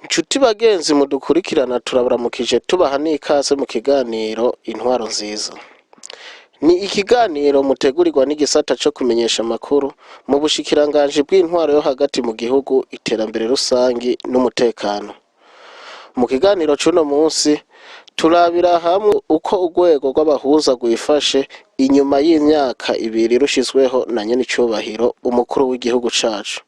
Nshuti bagenzi mudukurikirana turabaramukije tubaha n'ikaze mu kiganiro intwaro nziza. Ni ikiganiro mutegurirwa n'igisata co kumenyesha amakuru mu bushikiranganji bw'intwaro yo hagati mu gihugu, iterambere rusangi n'umutekano. Mu kiganiro c'uno munsi turabira hamwe uko urwego rw'abahuza rwifashe inyuma y'imyaka 2 rushizweho na nyenicubahiro umukuru w'igihugu cacu.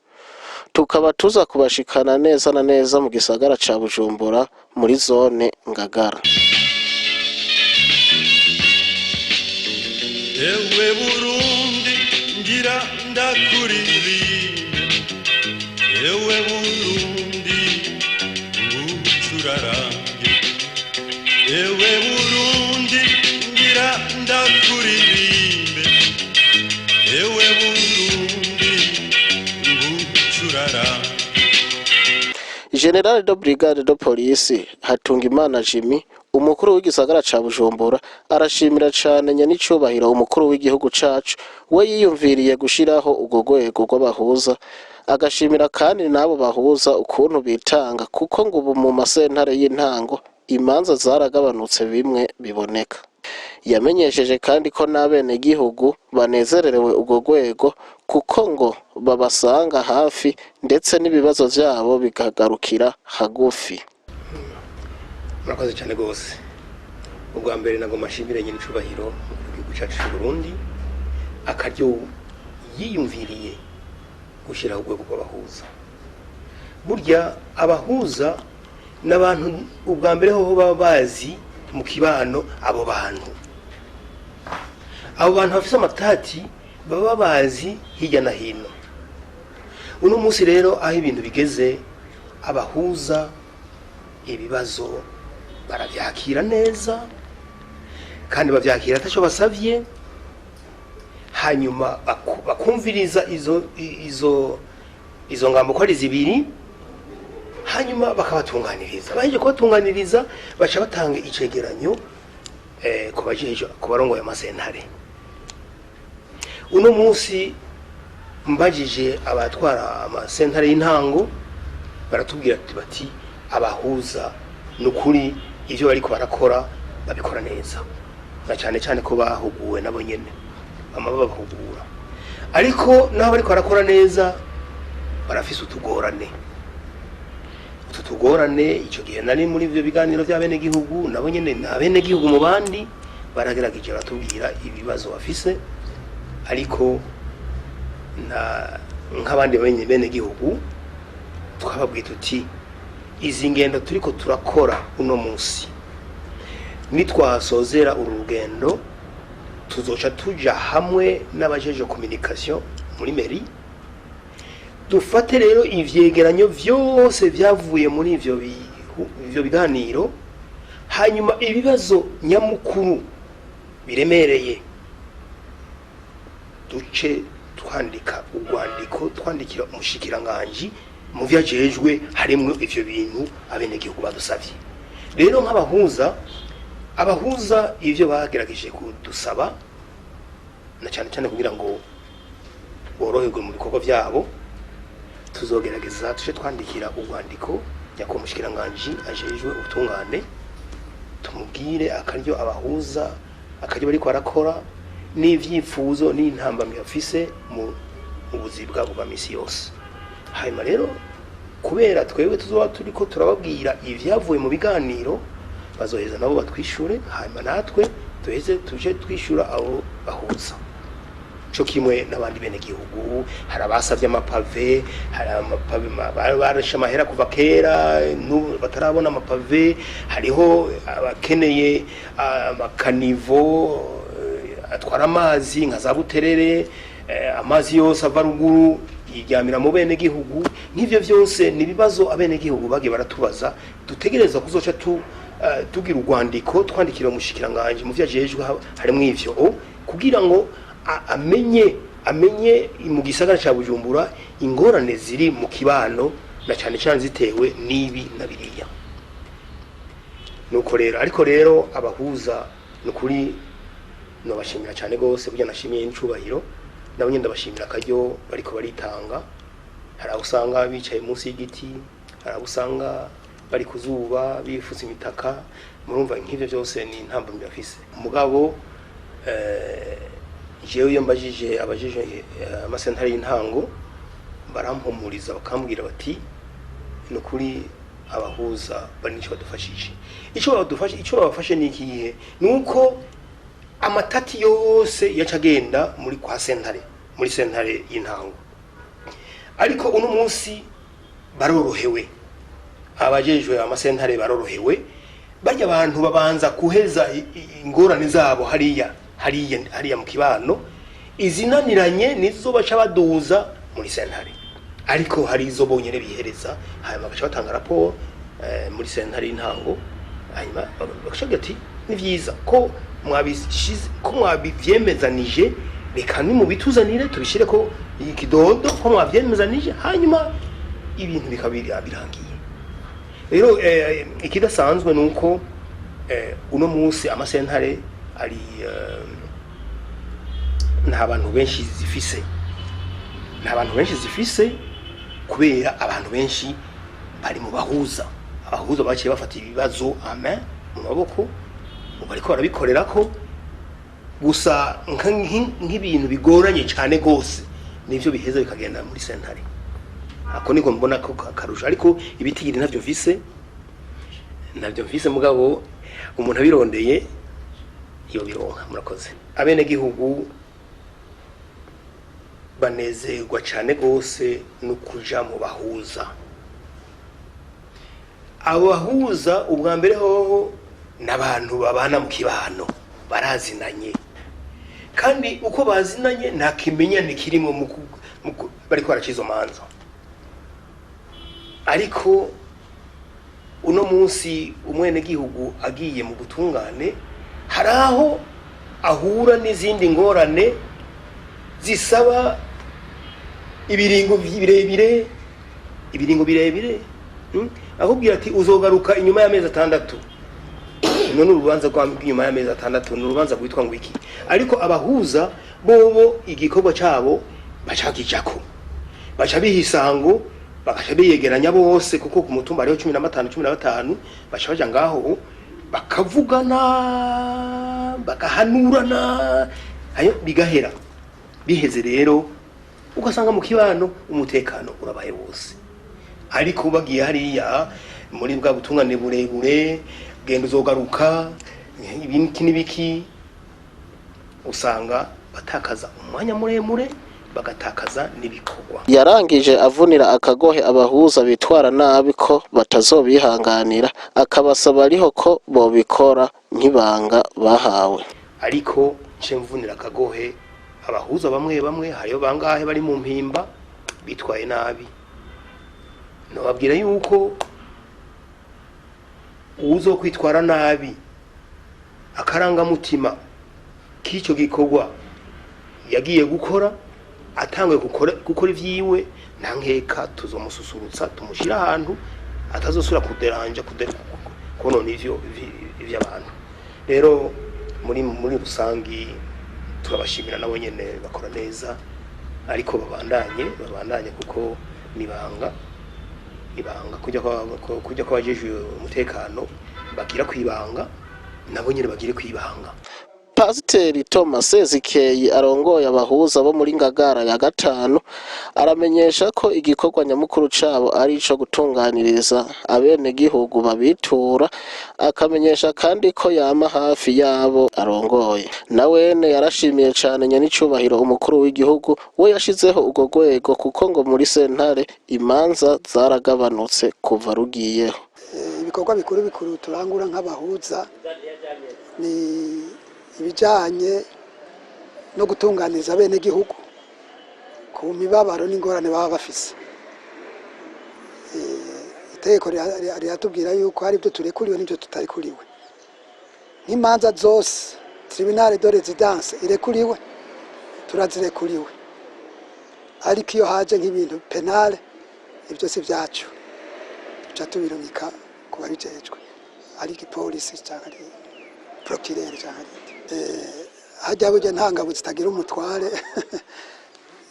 Tukaba tuza kubashikana neza na neza mu gisagara ca Bujumbura muri zone Ngagara. Ewe Burundi ngira ndakuririmba, ewe Burundi ngucurarange, ewe Burundi ngira ndakuririmbe, ewe Burundi ngucurarange. General de Brigade de Police Hatungimana Jimmy umukuru w'igisagara ca Bujumbura arashimira cane nyenicubahiro umukuru w'igihugu cacu we yiyumviriye gushiraho urwo rwego rw'abahuza, agashimira kandi nabo bahuza ukuntu bitanga kuko ngo ubu mu masentare y'intango imanza zaragabanutse bimwe biboneka. Yamenyesheje kandi ko n'abene gihugu banezererewe urwo rwego kuko ngo babasanga hafi ndetse n'ibibazo vyabo bikagarukira hagufi. Murakoze cyane gose. Ubwa mbere nagomba nshimire nyenicubahiro igihugu cyacu cy'u Burundi akaryo yiyumviriye gushira urwego rw'abahuza. Burya abahuza n'abantu ubwa mbere ho baba bazi mu kibano abo bantu bafise amatati baba bazi hirya na hino. Uno munsi rero aho ibintu bigeze, abahuza ibibazo baravyakira neza kandi bavyakira ataco basavye, hanyuma bakumviriza izo ngambo ko ari zibiri, hanyuma bakabatunganiriza. Baje kubatunganiriza baca batanga icegeranyo ku barongoye amasentare. Uno munsi mbajije abatwara amasentare y'intango baratubwira bati abahuza nukuri ivyo bariko barakora babikora neza, na cyane cyane ko bahuguwe nabo nyene babahugura, ariko naho bariko barakora neza barafise utugorane. Utugorane ico gihe nari muri ivyo biganiro by'abene gihugu, nabo nyene n'abene gihugu mu bandi baragerageje batubwira ibibazo bafise, ariko nk'abandi bene gihugu twababwiye tuti izi ngendo turiko turakora uno munsi nitwasozera uru rugendo tuzoca tuja hamwe n'abajeje communication muri mairie, dufate rero ivyegeranyo vyose vyavuye muri ivyo biganiro, hanyuma ibibazo nyamukuru biremereye duce twandika urwandiko twandikira umushikiranganji mu vyajejwe harimwo ivyo bintu abene gihugu badusavye. Rero abahuza ivyo bagerageje kudusaba na cyane cyane kugira ngo boroherwe mu bikorwa vyabo, tuzogerageza tuce twandikira urwandiko nyako umushikiranganji ajejwe ubutungane tumubwire akaryo abahuza akaryo bariko barakora n'ivyifuzo n'intambamyi bafise mu buzi bwabo bwa misi yose. Hanyuma rero kubera twebwe tuzoba turiko turababwira ivyavuye mu biganiro, bazoheza nabo batwishure, hanyuma natwe tuheze tuje twishura abo bahuza. Co kimwe n'abandi bene gihugu, hari abasavye amapave, hari amapave barashe amahera kuva kera batarabona amapave, hariho abakeneye amakanivo atwara amazi nka za Buterere, amazi yose ava ruguru yiryamira mu bene gihugu. Nk'ivyo vyose ni bibazo abene gihugu bagiye baratubaza, dutegereza kuzoca tugira urwandiko twandikira umushikiranganje mu vyajejwe harimo ivyo kugira ngo amenye mu gisagara ca Bujumbura ingorane ziri mu kibano na cyane cyane zitewe nibi na biriya. Nuko rero ariko rero abahuza nukuri no bashimira cyane gose burya nashimiye incubahiro nabo nyenda bashimira akaryo bariko baritanga. Hari usanga bicaye munsi y'igiti, hari usanga bari kuzuba bifutse imitaka, murumva nk'ivyo byose ni intambwe bafise. Mugabo jewe iyo mbajije abajije amasentare y'intango barampumuriza bakambwira bati nukuri abahuza bari nico badufashije. Ico babafashe ni ikihe? Nuko amatati yose yacagenda muri kwa sentare, muri sentare y'intango. Ariko uno munsi barorohewe, abajejwe amasentare barorohewe, barya abantu babanza kuheza ingorane zabo hariya mu kibano, izinaniranye nizo baca baduza muri sentare. Ariko hari izo bonyene bihereza hanyuma baca batanga raporo muri sentare y'intango, hanyuma bakavuga ati ni vyiza ko mwabivyemezanije, reka ni mu bituzanire tubishire ko ikidodo ko mwavyemezanije, hanyuma ibintu bikabira birangiye. Rero ikidasanzwe nuko uno munsi amasentare ari nta bantu benshi zifise, kubera abantu benshi bari mu bahuza. Abahuza baciye bafata ibibazo mu maboko bariko barabikorera ko gusa nk'ibintu bigoranye cyane gose nivyo biheza bikagenda muri sentare. Ako niko mbona ko akarusha, ariko ibitigiri navyo mfise mugabo umuntu abirondeye iyo bironka. Murakoze. Abene gihugu banezerwa cyane gose no kuja mu bahuza. Abahuza ubwa mbere hoho n'abantu babana mu kibano barazinanye, kandi uko bazinanye nta kimenyane kirimo bariko baracizo manza. Ariko uno munsi umwene gihugu agiye mu gutungane, haraho ahura n'izindi ngorane zisaba ibiringo birebire, akubwira ati uzogaruka inyuma y'amezi 6. None urubanza rw'inyuma y'amezi 6 n'urubanza rwitwa ngo iki? Ariko abahuza bobo igikorwa cabo bacakijako, baca bihisango, bakaca biyegeranya bose, kuko ku mutumba ariho 15 baca baja ngaho bakavugana bagahanurana, ayo bigahera. Biheze rero ugasanga mu kibano umutekano urabaye wose. Ariko bagiye hariya muri bwa butungane burebure, genda uzogaruka ibintu n'ibiki, usanga batakaza umwanya muremure, bagatakaza n'ibikorwa. Yarangije avunira akagohe abahuza bitwara nabi ko batazobihanganira, akabasaba ariho ko bobikora nk'ibanga bahawe. Ariko nce mvunira akagohe abahuza bamwe hariyo bangahe bari mu mpimba bitwaye nabi. Nobabwira yuko uzo kwitwara nabi akaranga mutima k'icyo gikorwa yagiye gukora, atangwe gukora ivyiwe, nta nkeka tuzomususurutsa tumushira ahantu atazosura kuderanja konona ivy'abantu. Rero muri rusangi turabashimira nabo nyene bakora neza, ariko babandanye kuko nibanga kujya kwabajejwe umutekano bagira kwibanga, nabo nyene bagire kwibanga. Pasiteri Thomas Sezikeyi arongoye abahuza bo muri Ngagara ya 5 aramenyesha ko igikorwa nyamukuru cabo ari ico gutunganiriza abene gihugu babitura, akamenyesha kandi ko yama hafi yabo arongoye. Nawene yarashimiye cyane nyenicubahiro umukuru w'igihugu we yashizeho ugo rwego, kuko ngo muri sentare imanza zaragabanutse kuva rugiyeho. Ibikorwa bikuru turangura nk'abahuza ni ibijanye no gutunganiza bene gihugu ku mibabaro n'ingorane baba bafise. itegeko riratubwira yuko hari ibyo turekuriwe n'ibyo tutarekuriwe. Nk'imanza zose tribunal de residence irekuriwe turazirekuriwe, ariko iyo haje nk'ibintu penale ibyo si byacu tuca tubirungika ku babijejwe, ari igipolisi cyangwa ari procureur cyangwa hajya burya nta ngabo zitagira umutware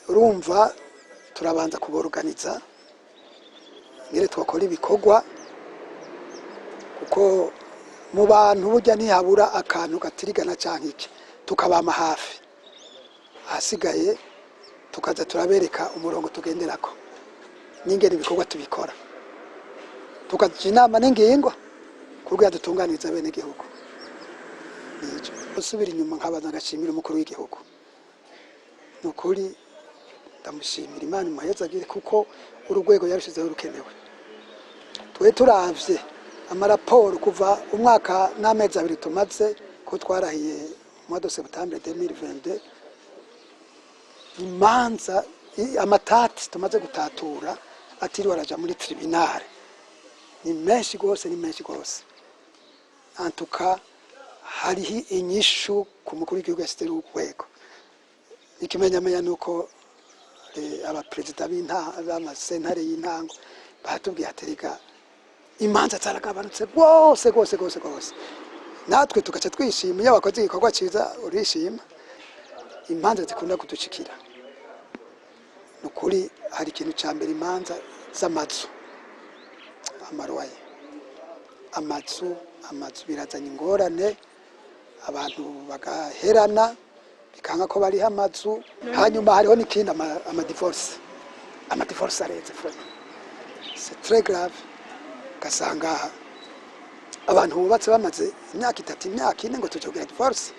urumva turabanza kuborganiza ngire twakora ibikorwa, kuko mu bantu burya ntihabura akantu gatirigana cyangwa iki, tukabama hafi, ahasigaye tukaza turabereka umurongo tugenderako n'ingene ibikorwa tubikora, tukaja inama n'ingingo kugira dutunganiza bene gihugu. Nico usubira inyuma nkabaza ngashimira umukuru w'igihugu, nukuri ndamushimira, Imana imuhezagire kuko urugwego yarushizeho rukenewe. Twe turavye amaraporo kuva umwaka n'amezi 2 tumaze ko twarahiye mu de septembre 2022, imanza amatati tumaze gutatura atiri waraja muri tribunal ni menshi gose, ni menshi gose. Antuka hariho inyishu ku mukuru w'igihugu yasitera urwego. Ikimenyamenya nuko abaperezida b'amasentare y'intango batubwiye aterega imanza zaragabanutse rwose rwose rwose rwose, natwe tugaca twishima. Iyo wakoze igikorwa cyiza urishima, imanza zikunda kudushikira. Nukuri hari ikintu cya mbere, imanza z'amazu, amarwaye amazu birazanye ingorane, abantu bagaherana bikanga ko bariho amazu. Hanyuma hariho n'ikindi, amadivorce areze frère, c'est très grave. Gasanga abantu bubatse bamaze imyaka 3 imyaka 4 ngo tujogira divorce.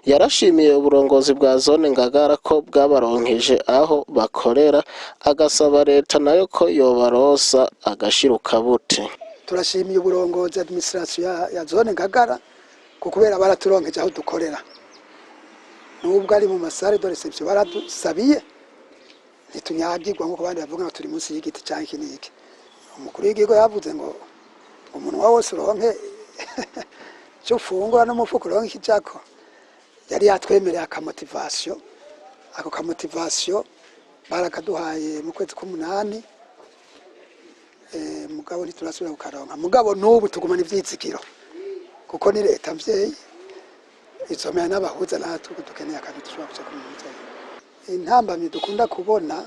Yarashimiye uburongozi bwa zone Ngagara ko bwabaronkeje aho bakorera, agasaba leta nayo ko yobarosa agashiruka bute. Turashimiye uburongozi administration ya zone Ngagara ko kubera baraturonkeje aho dukorera, nubwo ari mu masare de reception baradusabiye ntitunyagirwa nkuko bandi bavuga ngo turi munsi y'igiti cyangwa ikiniki. Umukuru w'igihugu yavuze ngo umunwa wose uronke cyo fungura n'umufuko uronke ikijako. Yari yatwemereye akamotivation, ako kamotivation barakaduhaye mu kwezi k'8, mugabo ntiturasubira kukaronka. Mugabo n'ubu tugumana ivyitsikiro kuko ni leta mvyeyi izomera n'abahuza natwe dukeneye akantu dushobora kuja kumuhuza. Intambamye dukunda kubona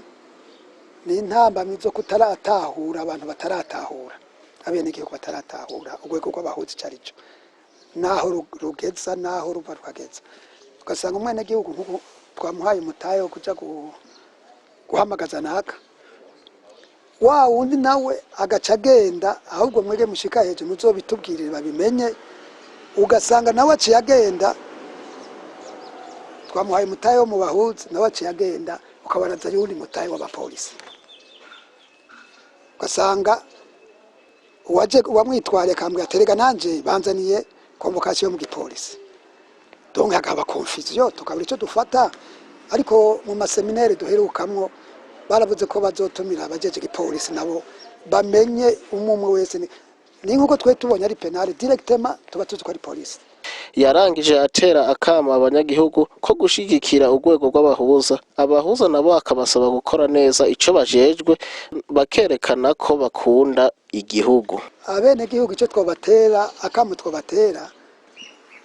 ni intambamye zo kutaratahura, abantu bataratahura, abene igihugu bataratahura urwego rw'abahuza carico naho rugeza, naho ruva rukageza. Ugasanga umwene gihugu nkuko twamuhaye umutayo kuja guhamagaza naka, wa wundi nawe agaca agenda, ahubwo mwege mushika hejuru muzobitubwirire babimenye. Ugasanga nawe aciye agenda, twamuhaye umutayo mu bahuza nawe aciye agenda, ukabaraza yundi mutayo w'abapolisi. Ugasanga uwamwitwariye akambwira aterega nanje banzaniye convocation mu gipolisi, donc hakaba confusion, tukabura icyo dufata. Ariko mu maseminaire duherukamwo baravuze ko bazotumira abajeje gipolisi nabo bamenye umumwe wese, ni nkuko twe tubonye ari penale directement tuba tuzi ko ari polisi. Yarangije atera akama abanyagihugu ko gushigikira urwego rw'abahuza, abahuza nabo akabasaba gukora neza ico bajejwe, bakerekana ko bakunda igihugu. Abene gihugu ico twobatera, akamo twobatera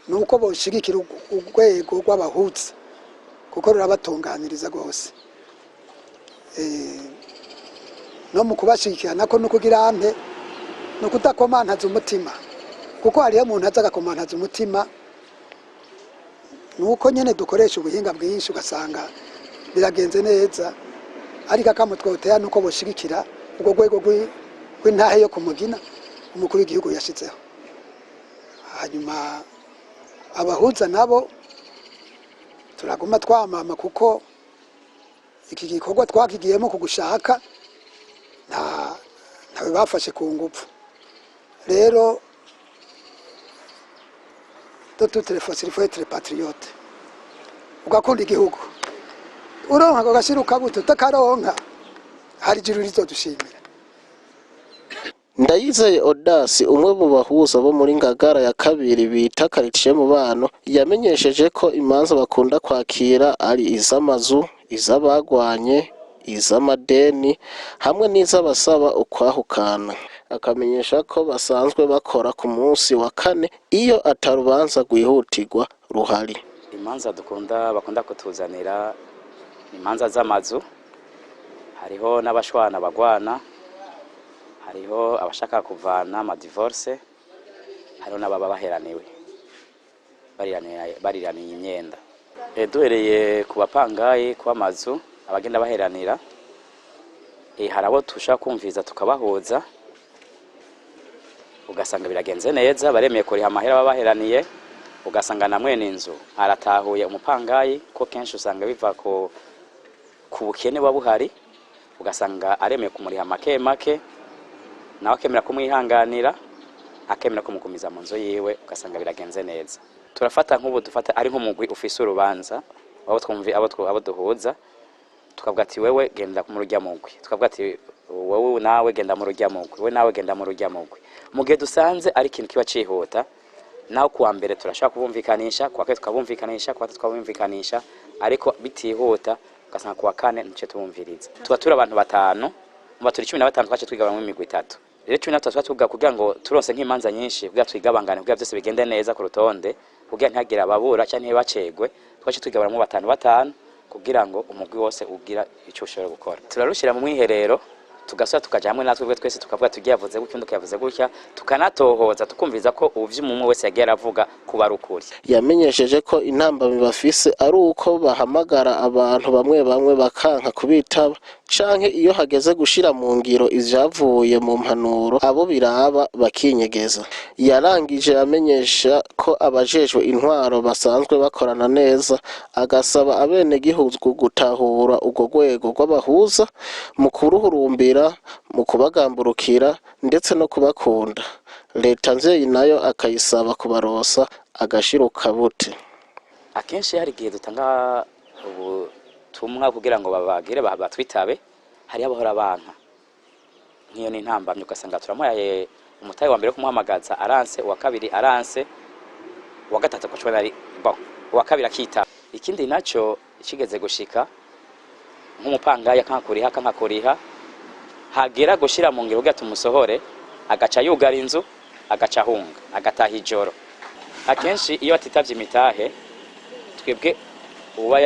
nuko boshigikira urwego rw'abahuza kuko rurabatunganiriza gose. No mu kubashigikira nako nukugira ante no kutakomantaza umutima, kuko hariyo umuntu azagakomantaza umutima, nuko nyene dukoresha ubuhinga bwinshi ugasanga biragenze neza. Ariko akamo twotera nuko boshigikira ubwo rwego rw'intahe yo kumugina umukuru w'igihugu yashizeho. Hanyuma abahuza nabo turaguma twamama, kuko iki gikorwa twakigiyemo kugushaka ntawe bafashe ku ngufu. Rero toutes les fois il faut être patriote, ugakunda igihugu. Uronka agashiruka buto takaronka hari ijuru rizodushimira. Ndayizeye Odasi umwe mu bahuza bo muri Ngagara ya kabiri bita quartier Mubano yamenyesheje ko imanza bakunda kwakira ari iz'amazu, iz'abagwanye, iz'amadeni hamwe n'iz'abasaba ukwahukana. Akamenyesha ko basanzwe bakora ku munsi wa kane iyo atarubanza rwihutirwa ruhari. Imanza bakunda kutuzanira imanza z'amazu, hariho n'abashwana bagwana, hariho abashaka kuvana divorce, hariho n'ababa baheraniwe bariraniye imyenda. Duhereye ku bapangayi kw'amazu abagenda baheranira, hari abo tushaka kumviza tukabahuza ugasanga biragenze neza, baremeye kuriha amahera babaheraniye, ugasanga na mwene inzu aratahuye umupangayi ko kenshi usanga biva ku bukene buhari, ugasanga aremeye kumuriha make nawe akemera kumwihanganira, akemera kumugumiza mu nzu yiwe, ugasanga biragenze neza. Turafata nk'ubu dufata ari nk'umugwi ufise urubanza abo duhuza, tukavuga ati wewe genda mu rujya mugwi, tukavuga ati wowe nawe genda mu rujya mugwi, we nawe genda mu rujya mugwi. Mu gihe dusanze ari ikintu kiba cihuta, naho kuwa mbere turashaka kubumvikanisha, kuwa kane tukabumvikanisha, kuwa gatatu tukabumvikanisha, ariko bitihuta ugasanga kuwa kane nice tubumviriza. Tuba turi abantu batanu, mu turi 15 twaje twigabana mu migwi itatu. Rero 13 twatuga kugira ngo turonse nk'imanza nyinshi, kugira twigabangane, kugira byose bigende neza ku rutonde, kugira ntihagira ababura cyane ntibacegwe, twaje twigabana mu batanu kugira ngo umugwi wose ugira icyo ushobora gukora. Turarushira mu mwiherero, tugasura tukaja hamwe natwe twese tukavuga tugiye yavuze gutyo yavuze gutya, tukanatohoza tukumviza ko uvyo umwe wese yagiye aravuga kuba ari ukuri. Yamenyesheje ko intambamyi bafise ari uko bahamagara abantu bamwe bakanka kubitaba, canke iyo hageze gushira mu ngiro ivyavuye mu mpanuro abo biraba bakinyegeza. Yarangije amenyesha ko abajejwe intwaro basanzwe bakorana neza, agasaba abenegihugu gutahura urwo rwego rw'abahuza mu kuruhurumbira, mu kubagamburukira ndetse no kubakunda. Leta nzeye nayo akayisaba kubarosa agashiruka bute. Akenshi hari igihe dutanga ubutumwa kugira ngo babagire batwitabe, hari abahora banka nk'iyo ni intambamye, ugasanga turamuhaye umutayi wa mbere kumuhamagaza aranse, uwa kabiri aranse, uwa gatatu ko ari uwa kabiri akita. Ikindi naco kigeze gushika nk'umupangaya kankakuriha hagera gushira mu ngiro gato umusohore, agaca yugara inzu, agaca hunga, agataha ijoro. Akenshi iyo atitavye imitahe, twebwe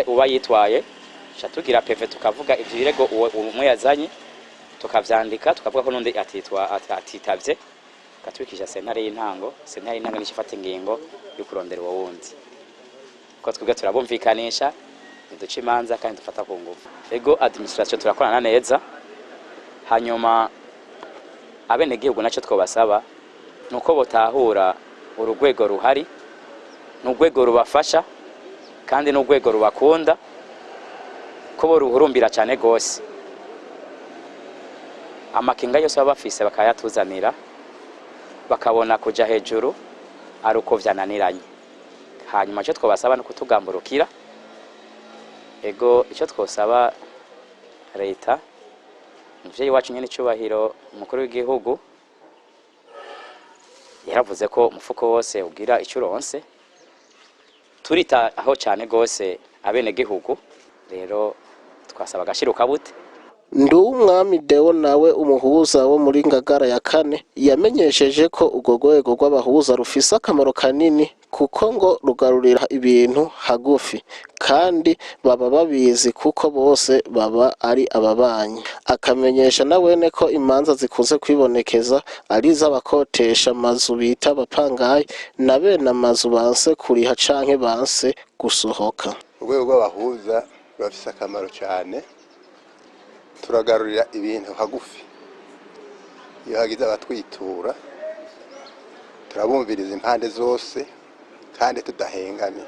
uba yitwaye tugira PV tukavuga ivyo birego umwe yazanye, tukavyandika tukavuga ko nundi atitavye, katwikisha sentare y'intango n'icifata ingingo yo kurondera uwo wundi. Ko twebwe turabumvikanisha, duca imanza kandi dufata ku ngufu. Ego administration turakorana neza, hanyuma abenegihugu naco twobasaba nuko botahura urugwego ruhari, n'urwego rubafasha kandi n'urwego rubakunda, ko boruhurumbira cyane gose. Amakinga yose baba bafise bakayatuzanira, bakabona kuja hejuru ari uko vyananiranye. Hanyuma cyo twobasaba no kutugamburukira. Ego icyo twosaba leta, muvyeyi wacu nyene cyubahiro umukuru w'igihugu yaravuze ko umufuko wose ugira icyo uronse, turita aho cyane gose abenegihugu. Rero twasaba gashiruka bute. Ndumwami Deo nawe umuhuza wo muri Ngagara ya kane yamenyesheje ko urwo rwego rw'abahuza rufise akamaro kanini, kuko ngo rugarurira ibintu hagufi kandi baba babizi kuko bose baba ari ababanyi. Akamenyesha nawene ko imanza zikunze kwibonekeza ari iz'abakotesha amazu bita abapangayi na bene amazu banse kuriha canke banse gusohoka. Urwego rw'abahuza rufise akamaro cyane, turagarurira ibintu hagufi. Iyo hagize abatwitura turabumviriza impande zose kandi tudahengamye,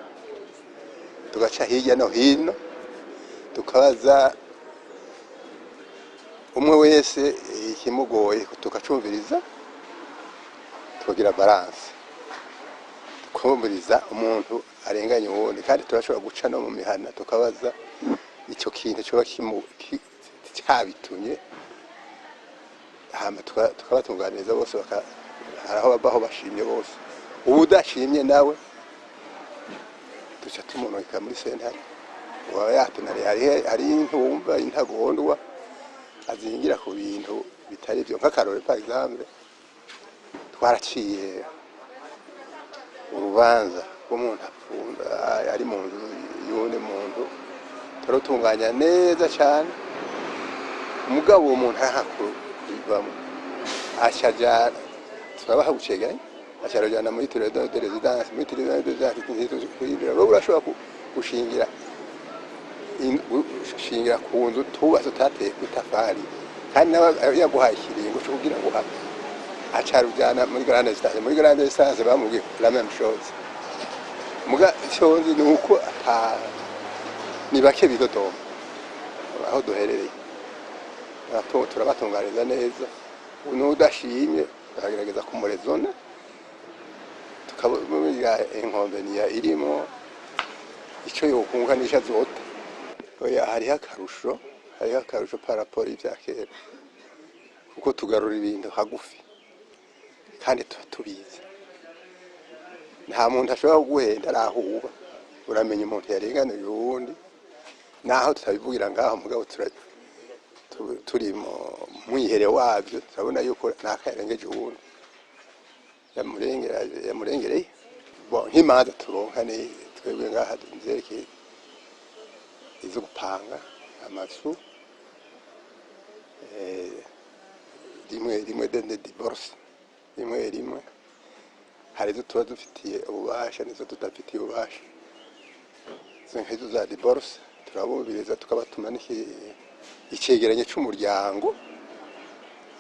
tugaca hirya no hino tukabaza umwe wese ikimugoye, tukacumviriza, tukagira balance, tukumviriza umuntu arenganya uwundi. Kandi turashobora guca no mu mihana tukabaza icyo kintu cyoba cyabitumye hama tukabatunganiriza bose hari aho babaho bashimye bose ubu udashimye nawe duca tumunoka muri sentare uba yatunariye hari intumva intagondwa azingira ku bintu bitari byo nk'akarore par exemple twaraciye urubanza rw'umuntu apfunda ari mu nzu y'undi muntu turutunganya neza cyane umugabo uwo muntu arahakubivamo ashaja turabaha guceganya asharajana muri turedo de residence muri turedo de residence urashobora gushingira ku nzu tubazo tateye ku itafari kandi nawe yaguhaye ikiringo cyo kugira ngo acarujana muri grande distance bamubwiye la même chose muga cyonzi nuko ni bake bidodoma aho duherereye turabatungariza neza n'udashimye turagerageza kumurezona tukabumira inkombeniya irimo icyo yokunganisha zota oya hariho akarusho paraporo y'ibya kera kuko tugarura ibintu hagufi kandi tuba tubizi nta muntu ashobora kuguhenda arahuba uramenya umuntu yarenganiye uwundi naho tutabivugira ngaho mugabo turi mu mwihere wabyo turabona yuko ntakarengeje uwundi yamurengereye nk'imanza turonka ni twebwe ngaha nzerekeye izo gupanga amazu rimwe de divorce rimwe hari izo tuba dufitiye ububasha n'izo tudafitiye ububasha nk'izo za divorce turabumviriza tukabatuma icegeranyo cy'umuryango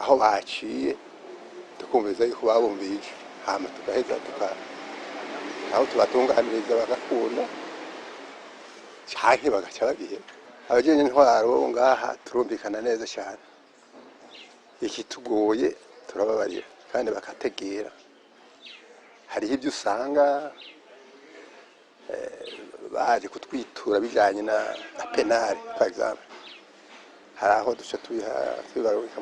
aho baciye tukumviriza yuko babumvije hama tugaheza aho tubatunganiriza bagakunda canke bagaca babiheba abajenye intwaro ngaha turumvikana neza cyane ikitugoye turababarira kandi bakategera hariho ibyo usanga baje kutwitura bijanye na penale par exemple hari aho duca tubibaruka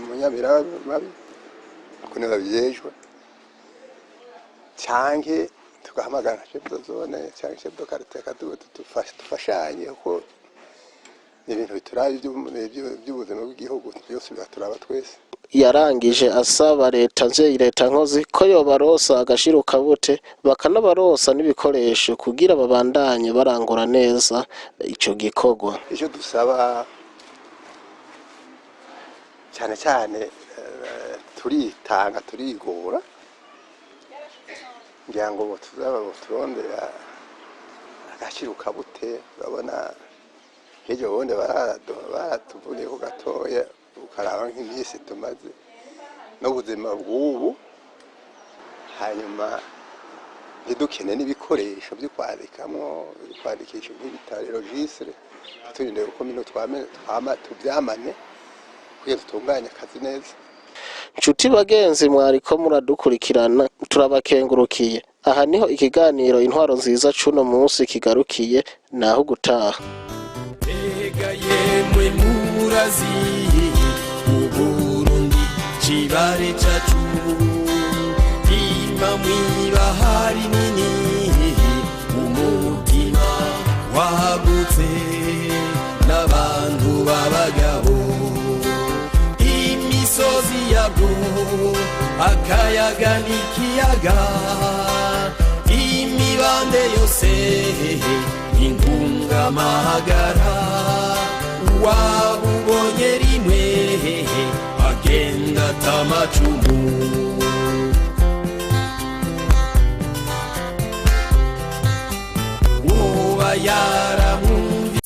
mu nyamira babi kuko niba byejwe canke tugahamagara chef de zone cyangwa chef de quartier dufashanye kuko ibintu bituraye by'ubuzima bw'igihugu byose biraturaba twese yarangije asaba leta nkozi ko yobarosa agashiro kabute bakanabarosa n'ibikoresho kugira babandanye barangura neza ico gikorwa icyo dusaba cyane turitanga turigora ngira ngo turondera agashiro kabute urabona hirya ubundi baratuvuniyeho gatoya ukaraba nk'iminsi tumaze n'ubuzima bw'ubu hanyuma ntidukene n'ibikoresho byo kwandikisha nk'ibitare registre turinde uko mino tubyamane kugira dutunganye akazi neza nshuti bagenzi mwariko muradukurikirana turabakengurukiye aha niho ikiganiro intwaro nziza cuno munsi kigarukiye naho gutaha ega yemwe murazi uburundi kibare cacu ima mwibahari nini umutima wagutse n'abantu b'abagabo imisozi yabwo akayaga n'ikiyaga imibande yose intungamahagara wabubonye rimwe agenda atamacumu woba yaramwumvise